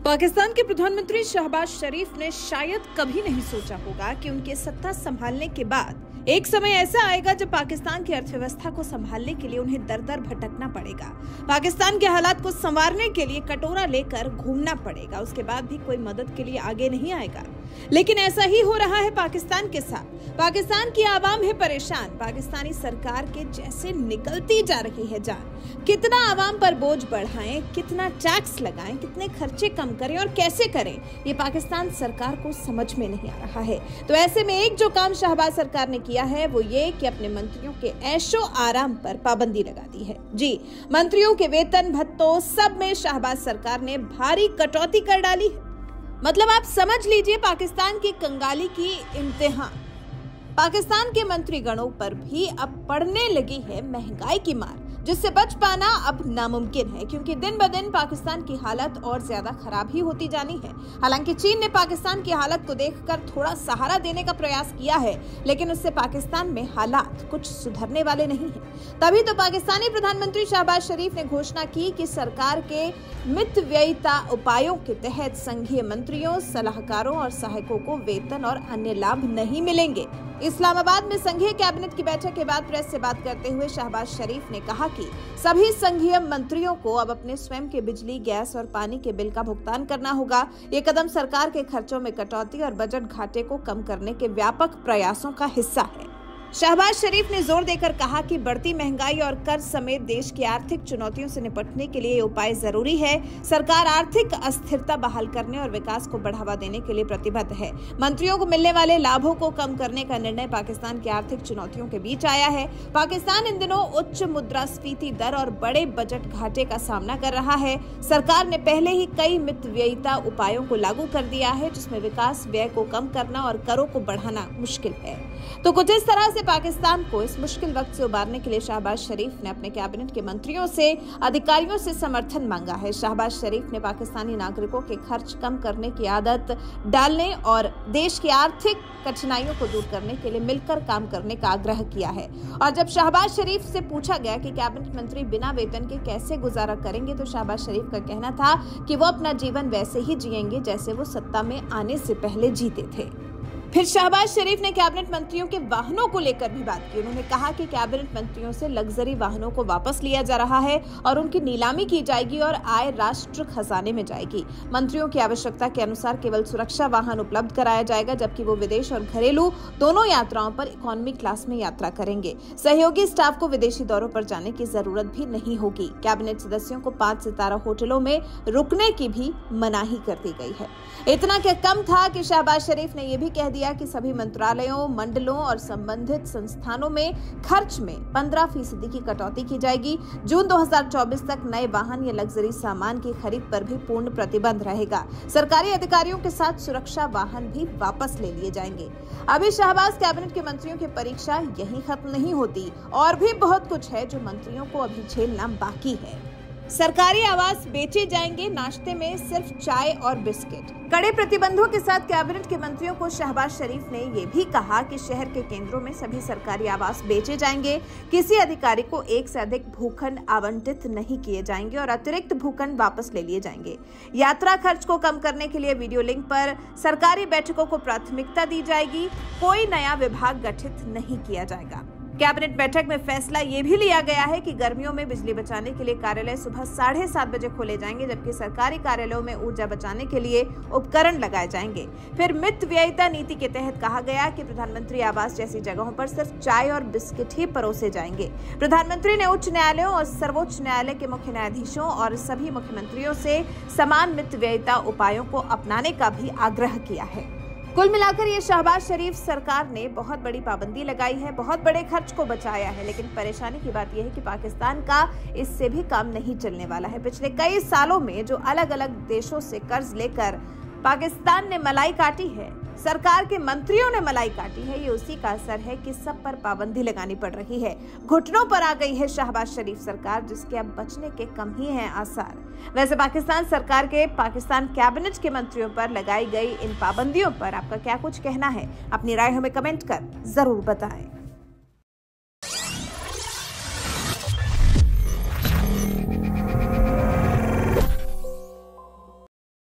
पाकिस्तान के प्रधानमंत्री शहबाज शरीफ ने शायद कभी नहीं सोचा होगा कि उनके सत्ता संभालने के बाद एक समय ऐसा आएगा जब पाकिस्तान की अर्थव्यवस्था को संभालने के लिए उन्हें दर दर भटकना पड़ेगा। पाकिस्तान के हालात को संवारने के लिए कटोरा लेकर घूमना पड़ेगा। उसके बाद भी कोई मदद के लिए आगे नहीं आएगा। लेकिन ऐसा ही हो रहा है पाकिस्तान के साथ। पाकिस्तान की आवाम है परेशान। पाकिस्तानी सरकार के जैसे निकलती जा रही है जान। कितना आवाम पर बोझ बढ़ाएं, कितना टैक्स लगाएं, कितने खर्चे कम करें और कैसे करें, ये पाकिस्तान सरकार को समझ में नहीं आ रहा है। तो ऐसे में एक जो काम शहबाज सरकार ने किया है वो ये कि अपने मंत्रियों के ऐशो आराम पर पाबंदी लगा दी है। जी, मंत्रियों के वेतन भत्तों सब में शहबाज सरकार ने भारी कटौती कर डाली है। मतलब आप समझ लीजिए पाकिस्तान की कंगाली की इम्तिहान। पाकिस्तान के मंत्रीगणों पर भी अब पड़ने लगी है महंगाई की मार, जिससे बच पाना अब नामुमकिन है, क्योंकि दिन ब दिन पाकिस्तान की हालत और ज्यादा खराब ही होती जानी है। हालांकि चीन ने पाकिस्तान की हालत को देखकर थोड़ा सहारा देने का प्रयास किया है, लेकिन उससे पाकिस्तान में हालात कुछ सुधरने वाले नहीं हैं। तभी तो पाकिस्तानी प्रधानमंत्री शहबाज शरीफ ने घोषणा की कि सरकार के मितव्ययिता उपायों के तहत संघीय मंत्रियों, सलाहकारों और सहायकों को वेतन और अन्य लाभ नहीं मिलेंगे। इस्लामाबाद में संघीय कैबिनेट की बैठक के बाद प्रेस से बात करते हुए शहबाज शरीफ ने कहा कि सभी संघीय मंत्रियों को अब अपने स्वयं के बिजली, गैस और पानी के बिल का भुगतान करना होगा। ये कदम सरकार के खर्चों में कटौती और बजट घाटे को कम करने के व्यापक प्रयासों का हिस्सा है। शहबाज शरीफ ने जोर देकर कहा कि बढ़ती महंगाई और कर्ज समेत देश की आर्थिक चुनौतियों से निपटने के लिए ये उपाय जरूरी है। सरकार आर्थिक अस्थिरता बहाल करने और विकास को बढ़ावा देने के लिए प्रतिबद्ध है। मंत्रियों को मिलने वाले लाभों को कम करने का निर्णय पाकिस्तान की आर्थिक चुनौतियों के बीच आया है। पाकिस्तान इन दिनों उच्च मुद्रास्फीति दर और बड़े बजट घाटे का सामना कर रहा है। सरकार ने पहले ही कई मितव्ययिता उपायों को लागू कर दिया है, जिसमें विकास व्यय को कम करना और करों को बढ़ाना मुश्किल है। तो कुछ इस तरह से पाकिस्तान को इस मुश्किल वक्त से उबारने के लिए शहबाज शरीफ ने अपने कैबिनेट के मंत्रियों से, अधिकारियों से समर्थन मांगा है। शहबाज शरीफ ने पाकिस्तानी नागरिकों के खर्च कम करने की आदत डालने और देश की आर्थिक कठिनाइयों को दूर करने के लिए मिलकर काम करने का आग्रह किया है। और जब शहबाज शरीफ से पूछा गया कि कैबिनेट मंत्री बिना वेतन के कैसे गुजारा करेंगे, तो शहबाज शरीफ का कहना था कि वो अपना जीवन वैसे ही जिएंगे जैसे वो सत्ता में आने से पहले जीते थे। फिर शहबाज शरीफ ने कैबिनेट मंत्रियों के वाहनों को लेकर भी बात की। उन्होंने कहा कि कैबिनेट मंत्रियों से लग्जरी वाहनों को वापस लिया जा रहा है और उनकी नीलामी की जाएगी और आय राष्ट्र खजाने में जाएगी। मंत्रियों की आवश्यकता के अनुसार केवल सुरक्षा वाहन उपलब्ध कराया जाएगा, जबकि वो विदेश और घरेलू दोनों यात्राओं पर इकोनॉमी क्लास में यात्रा करेंगे। सहयोगी स्टाफ को विदेशी दौरों पर जाने की जरूरत भी नहीं होगी। कैबिनेट सदस्यों को 5 सितारा होटलों में रुकने की भी मनाही कर दी गई है। इतना क्या कम था कि शहबाज शरीफ ने यह भी कह दिया कि सभी मंत्रालयों, मंडलों और संबंधित संस्थानों में खर्च में 15% की कटौती की जाएगी। जून 2024 तक नए वाहन या लग्जरी सामान की खरीद पर भी पूर्ण प्रतिबंध रहेगा। सरकारी अधिकारियों के साथ सुरक्षा वाहन भी वापस ले लिए जाएंगे। अभी शहबाज कैबिनेट के मंत्रियों की परीक्षा यहीं खत्म नहीं होती, और भी बहुत कुछ है जो मंत्रियों को अभी झेलना बाकी है। सरकारी आवास बेचे जाएंगे, नाश्ते में सिर्फ चाय और बिस्किट। कड़े प्रतिबंधों के साथ कैबिनेट के मंत्रियों को शहबाज शरीफ ने यह भी कहा कि शहर के केंद्रों में सभी सरकारी आवास बेचे जाएंगे। किसी अधिकारी को एक से अधिक भूखंड आवंटित नहीं किए जाएंगे और अतिरिक्त भूखंड वापस ले लिए जाएंगे। यात्रा खर्च को कम करने के लिए वीडियो लिंक पर सरकारी बैठकों को प्राथमिकता दी जाएगी। कोई नया विभाग गठित नहीं किया जाएगा। कैबिनेट बैठक में फैसला ये भी लिया गया है कि गर्मियों में बिजली बचाने के लिए कार्यालय सुबह 7:30 बजे खोले जाएंगे, जबकि सरकारी कार्यालयों में ऊर्जा बचाने के लिए उपकरण लगाए जाएंगे। फिर मितव्ययिता नीति के तहत कहा गया कि प्रधानमंत्री आवास जैसी जगहों पर सिर्फ चाय और बिस्किट ही परोसे जाएंगे। प्रधानमंत्री ने उच्च न्यायालयों और सर्वोच्च न्यायालय के मुख्य न्यायाधीशों और सभी मुख्यमंत्रियों से समान मितव्ययिता उपायों को अपनाने का भी आग्रह किया है। कुल मिलाकर ये शहबाज शरीफ सरकार ने बहुत बड़ी पाबंदी लगाई है, बहुत बड़े खर्च को बचाया है, लेकिन परेशानी की बात यह है कि पाकिस्तान का इससे भी काम नहीं चलने वाला है। पिछले कई सालों में जो अलग अलग देशों से कर्ज लेकर पाकिस्तान ने मलाई काटी है, सरकार के मंत्रियों ने मलाई काटी है, ये उसी का असर है कि सब पर पाबंदी लगानी पड़ रही है। घुटनों पर आ गई है शहबाज शरीफ सरकार, जिसके अब बचने के कम ही हैं आसार। वैसे पाकिस्तान सरकार के पाकिस्तान कैबिनेट के मंत्रियों पर लगाई गई इन पाबंदियों पर आपका क्या कुछ कहना है? अपनी राय हमें कमेंट कर जरूर बताएं।